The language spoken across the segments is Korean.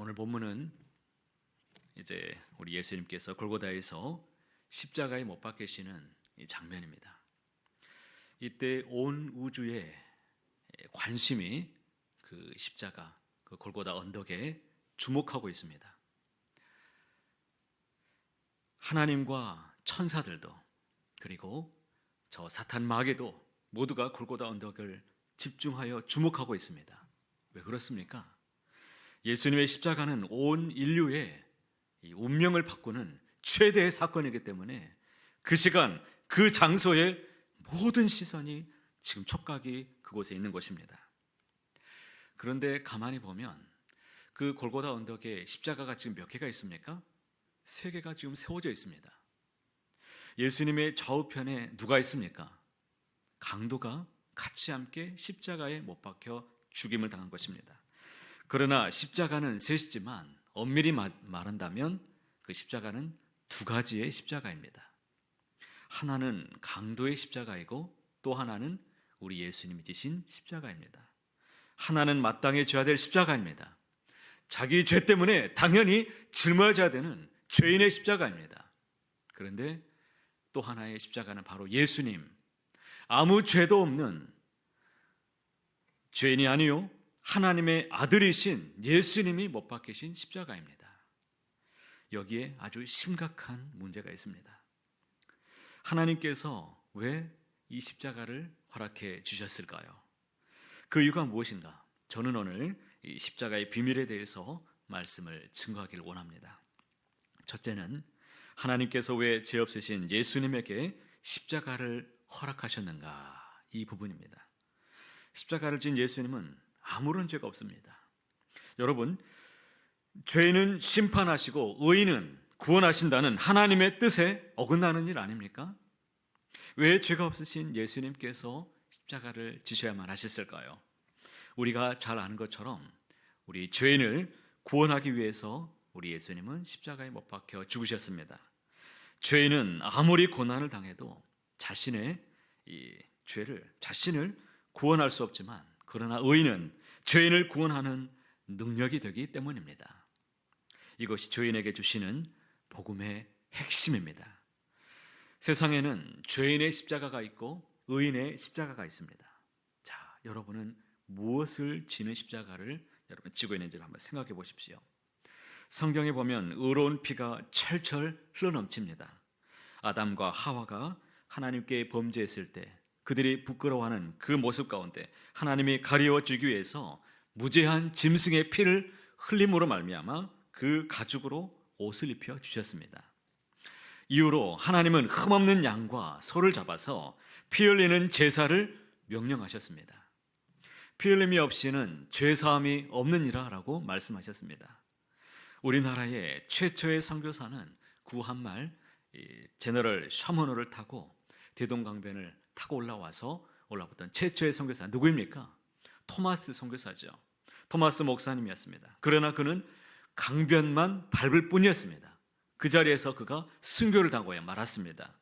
오늘 본문은 이제 우리 예수님께서 골고다에서 십자가에 못 박히시는 이 장면입니다. 이때 온 우주의 관심이 그 십자가, 그 골고다 언덕에 주목하고 있습니다. 하나님과 천사들도 그리고 저 사탄 마귀도 모두가 골고다 언덕을 집중하여 주목하고 있습니다. 왜 그렇습니까? 예수님의 십자가는 온 인류의 이 운명을 바꾸는 최대의 사건이기 때문에 그 시간, 그 장소에 모든 시선이 지금 촉각이 그곳에 있는 것입니다. 그런데 가만히 보면 그 골고다 언덕에 십자가가 지금 몇 개가 있습니까? 3개가 지금 세워져 있습니다. 예수님의 좌우편에 누가 있습니까? 강도가 같이 함께 십자가에 못 박혀 죽임을 당한 것입니다. 그러나 십자가는 셋이지만 엄밀히 말한다면 그 십자가는 2가지의 십자가입니다. 하나는 강도의 십자가이고 또 하나는 우리 예수님이 지신 십자가입니다. 하나는 마땅히 져야 될 십자가입니다. 자기 죄 때문에 당연히 짊어져야 되는 죄인의 십자가입니다. 그런데 또 하나의 십자가는 바로 예수님, 아무 죄도 없는 죄인이 아니요 하나님의 아들이신 예수님이 못 박히신 십자가입니다. 여기에 아주 심각한 문제가 있습니다. 하나님께서 왜 이 십자가를 허락해 주셨을까요? 그 이유가 무엇인가? 저는 오늘 이 십자가의 비밀에 대해서 말씀을 증거하기를 원합니다. 첫째는 하나님께서 왜 죄 없으신 예수님에게 십자가를 허락하셨는가? 이 부분입니다. 십자가를 진 예수님은 아무런 죄가 없습니다. 여러분, 죄는 심판하시고 의인은 구원하신다는 하나님의 뜻에 어긋나는 일 아닙니까? 왜 죄가 없으신 예수님께서 십자가를 지셔야만 하셨을까요? 우리가 잘 아는 것처럼 우리 죄인을 구원하기 위해서 우리 예수님은 십자가에 못 박혀 죽으셨습니다. 죄인은 아무리 고난을 당해도 자신의 이 죄를 자신을 구원할 수 없지만 그러나 의인은 죄인을 구원하는 능력이 되기 때문입니다. 이것이 죄인에게 주시는 복음의 핵심입니다. 세상에는 죄인의 십자가가 있고 의인의 십자가가 있습니다. 자, 여러분은 무엇을 지는 십자가를 여러분 지고 있는지를 한번 생각해 보십시오. 성경에 보면 의로운 피가 철철 흘러넘칩니다. 아담과 하와가 하나님께 범죄했을 때 그들이 부끄러워하는 그 모습 가운데 하나님이 가리워주기 위해서 무죄한 짐승의 피를 흘림으로 말미암아 그 가죽으로 옷을 입혀 주셨습니다. 이후로 하나님은 흠없는 양과 소를 잡아서 피 흘리는 제사를 명령하셨습니다. 피 흘림이 없이는 죄사함이 없느니라 라고 말씀하셨습니다. 우리나라의 최초의 선교사는 구한말 제너럴 샤머노를 타고 대동강변을 타고 올라왔던 최초의 선교사 누구입니까? 토마스 선교사죠. 토마스 목사님이었습니다. 그러나 그는 강변만 밟을 뿐이었습니다. 그 자리에서 그가 순교를 당하여 말았습니다.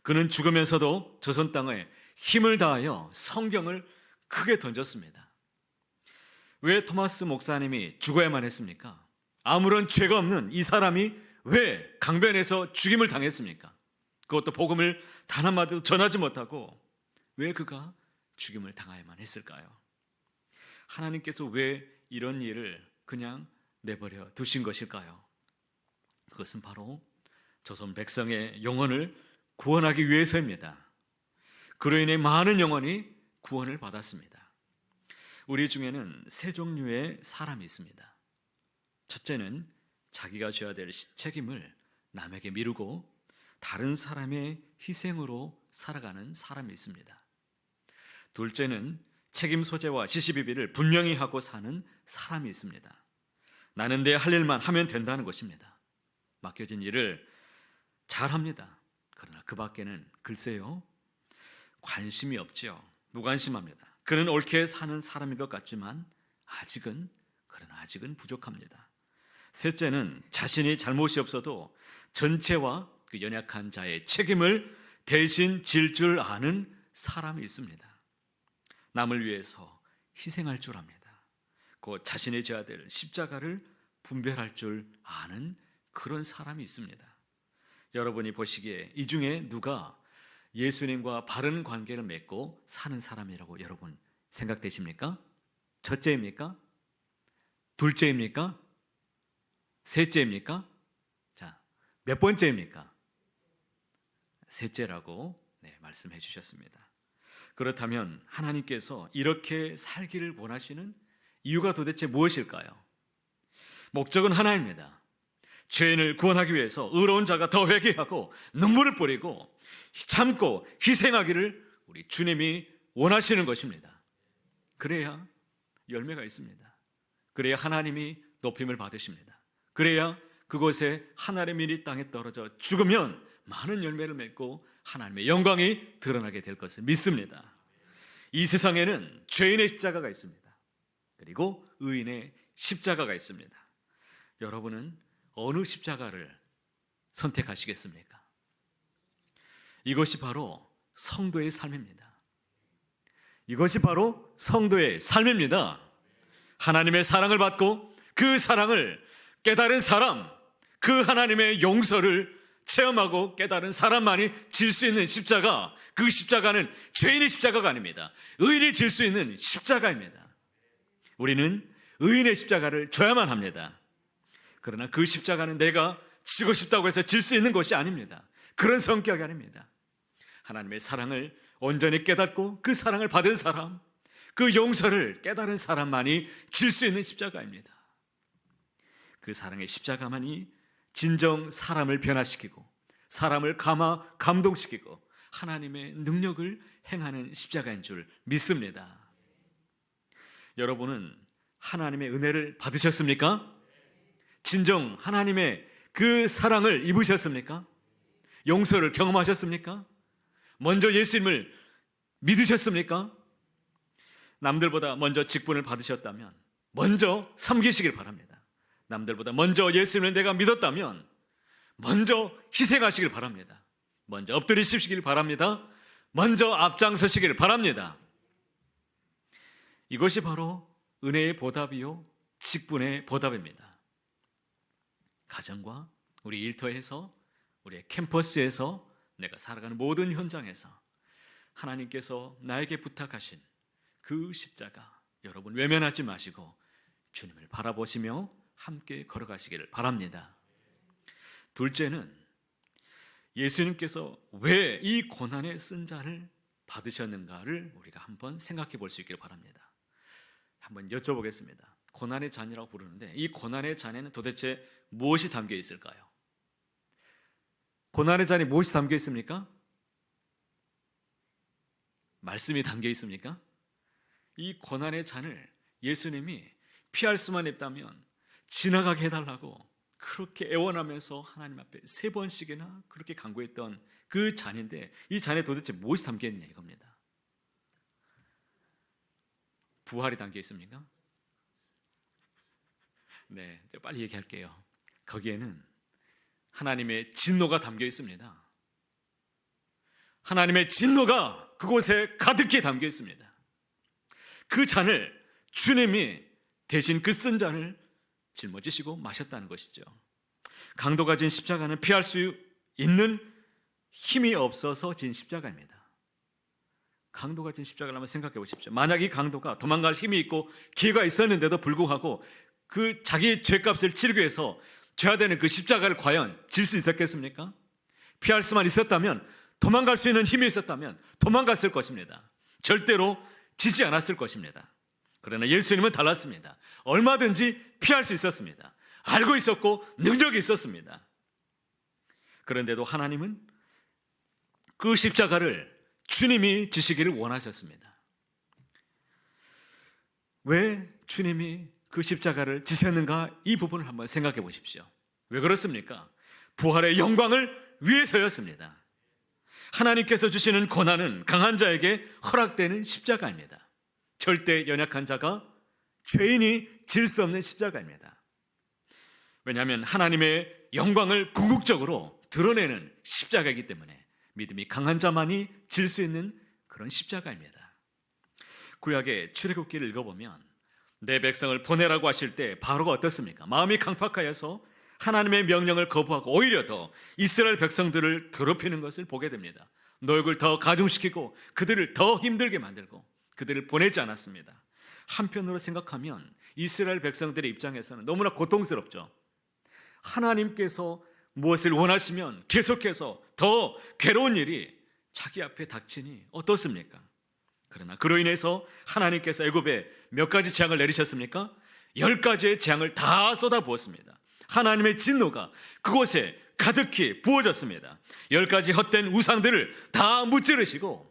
그는 죽으면서도 조선 땅에 힘을 다하여 성경을 크게 던졌습니다. 왜 토마스 목사님이 죽어야만 했습니까? 아무런 죄가 없는 이 사람이 왜 강변에서 죽임을 당했습니까? 그것도 복음을 단 한마디도 전하지 못하고 왜 그가 죽임을 당해야만 했을까요? 하나님께서 왜 이런 일을 그냥 내버려 두신 것일까요? 그것은 바로 조선 백성의 영혼을 구원하기 위해서입니다. 그로 인해 많은 영혼이 구원을 받았습니다. 우리 중에는 3종류의 사람이 있습니다. 첫째는 자기가 져야 될 책임을 남에게 미루고 다른 사람의 희생으로 살아가는 사람이 있습니다. 둘째는 책임 소재와 시시비비를 분명히 하고 사는 사람이 있습니다. 나는 내 할 일만 하면 된다는 것입니다. 맡겨진 일을 잘합니다. 그러나 그 밖에는 글쎄요 관심이 없지요. 무관심합니다. 그는 옳게 사는 사람인 것 같지만 아직은 부족합니다. 셋째는 자신이 잘못이 없어도 전체와 그 연약한 자의 책임을 대신 질 줄 아는 사람이 있습니다. 남을 위해서 희생할 줄 압니다. 곧 자신이 져야 될 십자가를 분별할 줄 아는 그런 사람이 있습니다. 여러분이 보시기에 이 중에 누가 예수님과 바른 관계를 맺고 사는 사람이라고 여러분 생각되십니까? 첫째입니까? 둘째입니까? 셋째입니까? 자, 몇 번째입니까? 셋째라고 말씀해 주셨습니다. 그렇다면 하나님께서 이렇게 살기를 원하시는 이유가 도대체 무엇일까요? 목적은 하나입니다. 죄인을 구원하기 위해서 의로운 자가 더 회개하고 눈물을 뿌리고 참고 희생하기를 우리 주님이 원하시는 것입니다. 그래야 열매가 있습니다. 그래야 하나님이 높임을 받으십니다. 그래야 그곳에 하나님의 일이 땅에 떨어져 죽으면 많은 열매를 맺고 하나님의 영광이 드러나게 될 것을 믿습니다. 이 세상에는 죄인의 십자가가 있습니다. 그리고 의인의 십자가가 있습니다. 여러분은 어느 십자가를 선택하시겠습니까? 이것이 바로 성도의 삶입니다. 이것이 바로 성도의 삶입니다. 하나님의 사랑을 받고 그 사랑을 깨달은 사람, 그 하나님의 용서를 체험하고 깨달은 사람만이 질 수 있는 십자가, 그 십자가는 죄인의 십자가가 아닙니다. 의인이 질 수 있는 십자가입니다. 우리는 의인의 십자가를 져야만 합니다. 그러나 그 십자가는 내가 지고 싶다고 해서 질 수 있는 것이 아닙니다. 그런 성격이 아닙니다. 하나님의 사랑을 온전히 깨닫고 그 사랑을 받은 사람, 그 용서를 깨달은 사람만이 질 수 있는 십자가입니다. 그 사랑의 십자가만이 진정 사람을 변화시키고 사람을 감동시키고 하나님의 능력을 행하는 십자가인 줄 믿습니다. 여러분은 하나님의 은혜를 받으셨습니까? 진정 하나님의 그 사랑을 입으셨습니까? 용서를 경험하셨습니까? 먼저 예수님을 믿으셨습니까? 남들보다 먼저 직분을 받으셨다면 먼저 섬기시길 바랍니다. 남들보다 먼저 예수님을 내가 믿었다면 먼저 희생하시길 바랍니다. 먼저 엎드리시길 바랍니다. 먼저 앞장서시길 바랍니다. 이것이 바로 은혜의 보답이요 직분의 보답입니다. 가정과 우리 일터에서 우리의 캠퍼스에서 내가 살아가는 모든 현장에서 하나님께서 나에게 부탁하신 그 십자가 여러분 외면하지 마시고 주님을 바라보시며 함께 걸어가시기를 바랍니다. 둘째는 예수님께서 왜 이 고난의 쓴자를 받으셨는가를 우리가 한번 생각해 볼 수 있기를 바랍니다. 한번 여쭤보겠습니다. 고난의 잔이라고 부르는데 이 고난의 잔에는 도대체 무엇이 담겨 있을까요? 고난의 잔에 무엇이 담겨 있습니까? 말씀이 담겨 있습니까? 이 고난의 잔을 예수님이 피할 수만 있다면 지나가게 해달라고 그렇게 애원하면서 하나님 앞에 3번씩이나 그렇게 간구했던 그 잔인데 이 잔에 도대체 무엇이 담겨 있느냐 이겁니다. 부활이 담겨 있습니까? 네, 빨리 얘기할게요. 거기에는 하나님의 진노가 담겨 있습니다. 하나님의 진노가 그곳에 가득히 담겨 있습니다. 그 잔을 주님이 대신 그 쓴 잔을 짊어지시고 마셨다는 것이죠. 강도가 진 십자가는 피할 수 있는 힘이 없어서 진 십자가입니다. 강도가 진 십자가를 한번 생각해 보십시오. 만약 이 강도가 도망갈 힘이 있고 기회가 있었는데도 불구하고 그 자기 죄값을 치르기 위해서 져야 되는 그 십자가를 과연 질 수 있었겠습니까? 피할 수만 있었다면, 도망갈 수 있는 힘이 있었다면 도망갔을 것입니다. 절대로 지지 않았을 것입니다. 그러나 예수님은 달랐습니다. 얼마든지 피할 수 있었습니다. 알고 있었고 능력이 있었습니다. 그런데도 하나님은 그 십자가를 주님이 지시기를 원하셨습니다. 왜 주님이 그 십자가를 지셨는가? 이 부분을 한번 생각해 보십시오. 왜 그렇습니까? 부활의 영광을 위해서였습니다. 하나님께서 주시는 고난은 강한 자에게 허락되는 십자가입니다. 절대 연약한 자가, 죄인이 질 수 없는 십자가입니다. 왜냐하면 하나님의 영광을 궁극적으로 드러내는 십자가이기 때문에 믿음이 강한 자만이 질 수 있는 그런 십자가입니다. 구약의 출애굽기를 읽어보면 내 백성을 보내라고 하실 때 바로가 어떻습니까? 마음이 강팍하여서 하나님의 명령을 거부하고 오히려 더 이스라엘 백성들을 괴롭히는 것을 보게 됩니다. 노역을 더 가중시키고 그들을 더 힘들게 만들고 그들을 보내지 않았습니다. 한편으로 생각하면 이스라엘 백성들의 입장에서는 너무나 고통스럽죠. 하나님께서 무엇을 원하시면 계속해서 더 괴로운 일이 자기 앞에 닥치니 어떻습니까? 그러나 그로 인해서 하나님께서 애굽에 몇 가지 재앙을 내리셨습니까? 10가지의 재앙을 다 쏟아부었습니다. 하나님의 진노가 그곳에 가득히 부어졌습니다. 10가지 헛된 우상들을 다 무찌르시고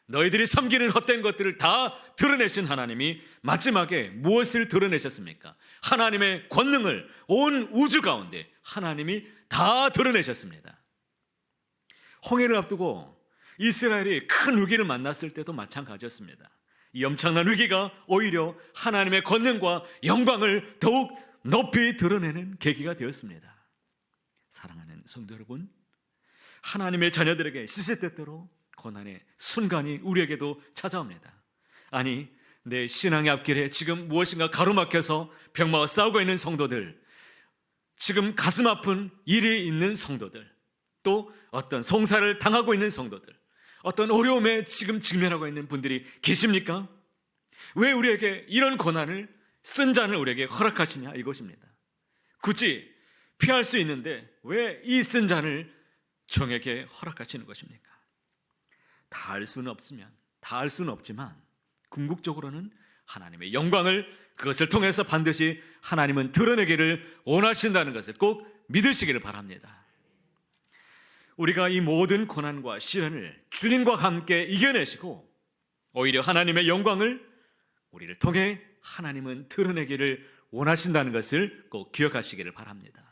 너희들이 섬기는 헛된 것들을 다 드러내신 하나님이 마지막에 무엇을 드러내셨습니까? 하나님의 권능을 온 우주 가운데 하나님이 다 드러내셨습니다. 홍해를 앞두고 이스라엘이 큰 위기를 만났을 때도 마찬가지였습니다. 이 엄청난 위기가 오히려 하나님의 권능과 영광을 더욱 높이 드러내는 계기가 되었습니다. 사랑하는 성도 여러분, 하나님의 자녀들에게 시시때때로 고난의 순간이 우리에게도 찾아옵니다. 아니, 내 신앙의 앞길에 지금 무엇인가 가로막혀서 병마와 싸우고 있는 성도들, 지금 가슴 아픈 일이 있는 성도들, 또 어떤 송사를 당하고 있는 성도들, 어떤 어려움에 지금 직면하고 있는 분들이 계십니까? 왜 우리에게 이런 고난을, 쓴 잔을 우리에게 허락하시냐 이것입니다. 굳이 피할 수 있는데 왜 이 쓴 잔을 종에게 허락하시는 것입니까? 다 알 수는 없지만 궁극적으로는 하나님의 영광을 그것을 통해서 반드시 하나님은 드러내기를 원하신다는 것을 꼭 믿으시기를 바랍니다. 우리가 이 모든 고난과 시련을 주님과 함께 이겨내시고 오히려 하나님의 영광을 우리를 통해 하나님은 드러내기를 원하신다는 것을 꼭 기억하시기를 바랍니다.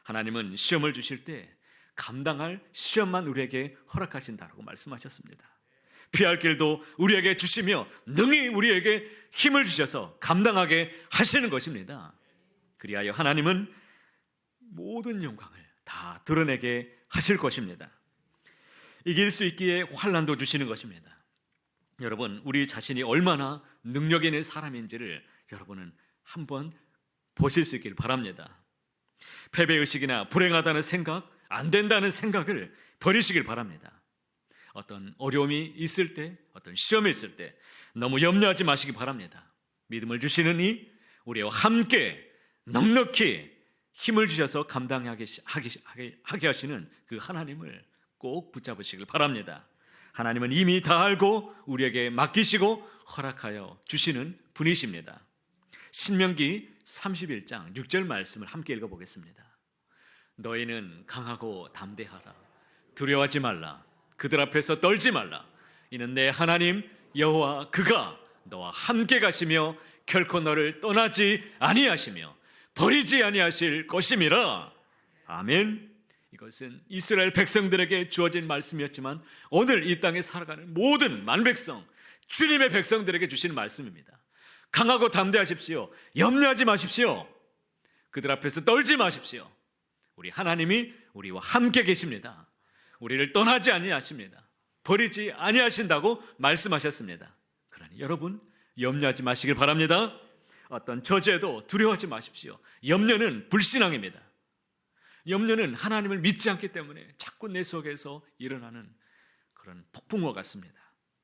하나님은 시험을 주실 때 감당할 시험만 우리에게 허락하신다라고 말씀하셨습니다. 피할 길도 우리에게 주시며 능히 우리에게 힘을 주셔서 감당하게 하시는 것입니다. 그리하여 하나님은 모든 영광을 다 드러내게 하실 것입니다. 이길 수 있기에 환난도 주시는 것입니다. 여러분, 우리 자신이 얼마나 능력 있는 사람인지를 여러분은 한번 보실 수 있기를 바랍니다. 패배의식이나 불행하다는 생각, 안 된다는 생각을 버리시길 바랍니다. 어떤 어려움이 있을 때, 어떤 시험이 있을 때 너무 염려하지 마시기 바랍니다. 믿음을 주시는 이 우리와 함께 넉넉히 힘을 주셔서 감당하게 하시는 그 하나님을 꼭 붙잡으시길 바랍니다. 하나님은 이미 다 알고 우리에게 맡기시고 허락하여 주시는 분이십니다. 신명기 31장 6절 말씀을 함께 읽어보겠습니다. 너희는 강하고 담대하라. 두려워하지 말라. 그들 앞에서 떨지 말라. 이는 내 하나님 여호와 그가 너와 함께 가시며 결코 너를 떠나지 아니하시며 버리지 아니하실 것임이라. 아멘. 이것은 이스라엘 백성들에게 주어진 말씀이었지만 오늘 이 땅에 살아가는 모든 만백성, 주님의 백성들에게 주시는 말씀입니다. 강하고 담대하십시오. 염려하지 마십시오. 그들 앞에서 떨지 마십시오. 우리 하나님이 우리와 함께 계십니다. 우리를 떠나지 아니하십니다. 버리지 아니하신다고 말씀하셨습니다. 그러니 여러분 염려하지 마시길 바랍니다. 어떤 저주에도 두려워하지 마십시오. 염려는 불신앙입니다. 염려는 하나님을 믿지 않기 때문에 자꾸 내 속에서 일어나는 그런 폭풍과 같습니다.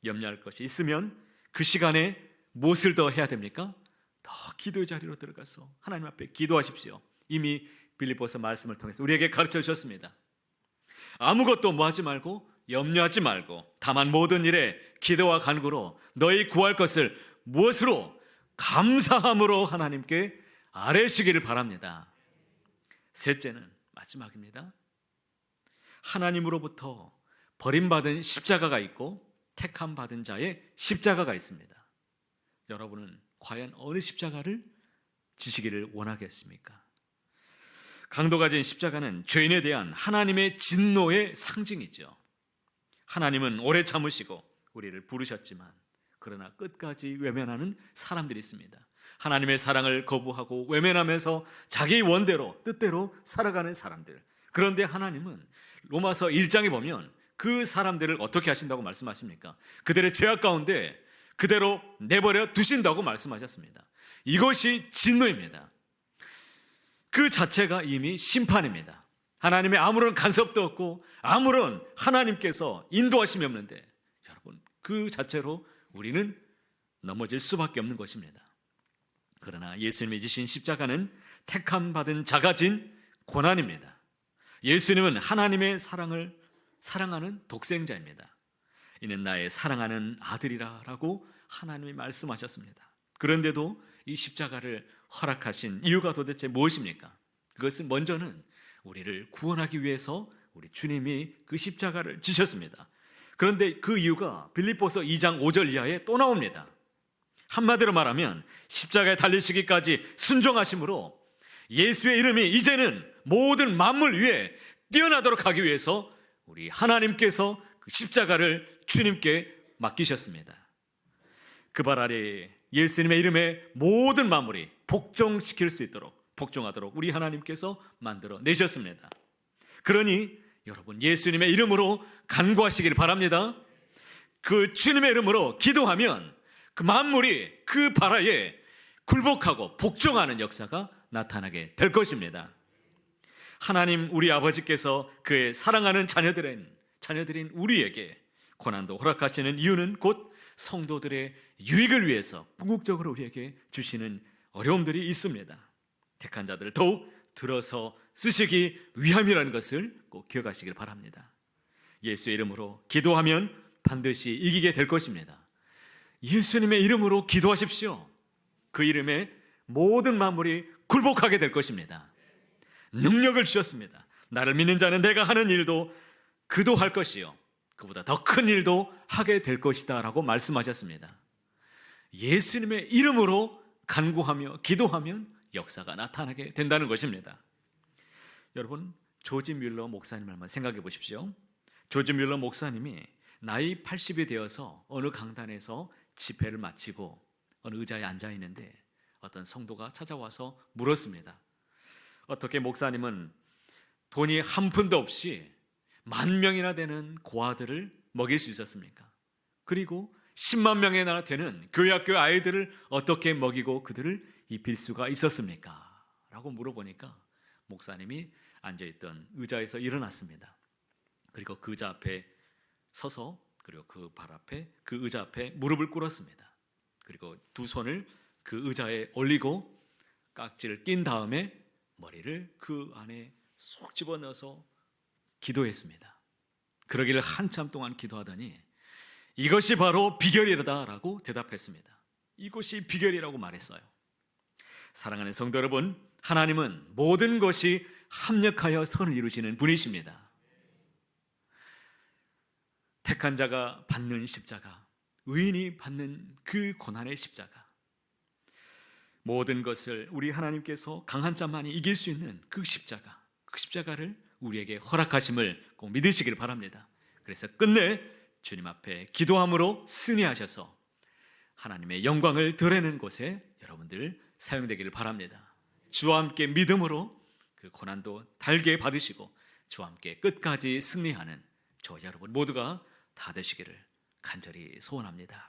염려할 것이 있으면 그 시간에 무엇을 더 해야 됩니까? 더 기도의 자리로 들어가서 하나님 앞에 기도하십시오. 이미 빌립보서 말씀을 통해서 우리에게 가르쳐 주셨습니다. 아무것도 뭐하지 말고 염려하지 말고 다만 모든 일에 기도와 간구로 너희 구할 것을 무엇으로? 감사함으로 하나님께 아뢰시기를 바랍니다. 셋째는 마지막입니다. 하나님으로부터 버림받은 십자가가 있고 택함받은 자의 십자가가 있습니다. 여러분은 과연 어느 십자가를 지시기를 원하겠습니까? 강도가 진 십자가는 죄인에 대한 하나님의 진노의 상징이죠. 하나님은 오래 참으시고 우리를 부르셨지만 그러나 끝까지 외면하는 사람들이 있습니다. 하나님의 사랑을 거부하고 외면하면서 자기 원대로 뜻대로 살아가는 사람들. 그런데 하나님은 로마서 1장에 보면 그 사람들을 어떻게 하신다고 말씀하십니까? 그들의 죄악 가운데 그대로 내버려 두신다고 말씀하셨습니다. 이것이 진노입니다. 그 자체가 이미 심판입니다. 하나님의 아무런 간섭도 없고 아무런 하나님께서 인도하심이 없는데 여러분, 그 자체로 우리는 넘어질 수밖에 없는 것입니다. 그러나 예수님이 지신 십자가는 택함받은 자가 진 고난입니다. 예수님은 하나님의 사랑을 사랑하는 독생자입니다. 이는 나의 사랑하는 아들이라 라고 하나님이 말씀하셨습니다. 그런데도 이 십자가를 허락하신 이유가 도대체 무엇입니까? 그것은 먼저는 우리를 구원하기 위해서 우리 주님이 그 십자가를 지셨습니다. 그런데 그 이유가 빌립보서 2장 5절 이하에 또 나옵니다. 한마디로 말하면 십자가에 달리시기까지 순종하심으로 예수의 이름이 이제는 모든 만물 위에 뛰어나도록 하기 위해서 우리 하나님께서 그 십자가를 주님께 맡기셨습니다. 그 발 아래 예수님의 이름에 모든 만물이 복종시킬 수 있도록, 복종하도록 우리 하나님께서 만들어 내셨습니다. 그러니 여러분, 예수님의 이름으로 간구하시길 바랍니다. 그 주님의 이름으로 기도하면 그 만물이 그 발아에 굴복하고 복종하는 역사가 나타나게 될 것입니다. 하나님 우리 아버지께서 그의 사랑하는 자녀들인 우리에게 고난도 허락하시는 이유는 곧 성도들의 유익을 위해서 궁극적으로 우리에게 주시는 어려움들이 있습니다. 택한 자들을 더욱 들어서 쓰시기 위함이라는 것을 꼭 기억하시길 바랍니다. 예수의 이름으로 기도하면 반드시 이기게 될 것입니다. 예수님의 이름으로 기도하십시오. 그 이름에 모든 만물이 굴복하게 될 것입니다. 능력을 주셨습니다. 나를 믿는 자는 내가 하는 일도 그도 할 것이요 그보다 더 큰 일도 하게 될 것이다 라고 말씀하셨습니다. 예수님의 이름으로 간구하며 기도하면 역사가 나타나게 된다는 것입니다. 여러분, 조지 뮬러 목사님을 한번 생각해 보십시오. 조지 뮬러 목사님이 나이 80이 되어서 어느 강단에서 집회를 마치고 어느 의자에 앉아 있는데 어떤 성도가 찾아와서 물었습니다. 어떻게 목사님은 돈이 한 푼도 없이 10,000명이나 되는 고아들을 먹일 수 있었습니까? 그리고 10만 명이나 되는 교회학교 아이들을 어떻게 먹이고 그들을 입힐 수가 있었습니까? 라고 물어보니까 목사님이 앉아있던 의자에서 일어났습니다. 그리고 그 의자 앞에 서서 그리고 그 발 앞에 그 의자 앞에 무릎을 꿇었습니다. 그리고 두 손을 그 의자에 올리고 깍지를 낀 다음에 머리를 그 안에 쏙 집어넣어서 기도했습니다. 그러기를 한참 동안 기도하더니 이것이 바로 비결이라고 대답했습니다. 이것이 비결이라고 말했어요. 사랑하는 성도 여러분, 하나님은 모든 것이 합력하여 선을 이루시는 분이십니다. 택한 자가 받는 십자가, 의인이 받는 그 고난의 십자가, 모든 것을 우리 하나님께서 강한 자만이 이길 수 있는 그 십자가, 그 십자가를 우리에게 허락하심을 꼭 믿으시길 바랍니다. 그래서 끝내 주님 앞에 기도함으로 승리하셔서 하나님의 영광을 드러내는 곳에 여러분들 사용되기를 바랍니다. 주와 함께 믿음으로 그 고난도 달게 받으시고 주와 함께 끝까지 승리하는 저 여러분 모두가 다 되시기를 간절히 소원합니다.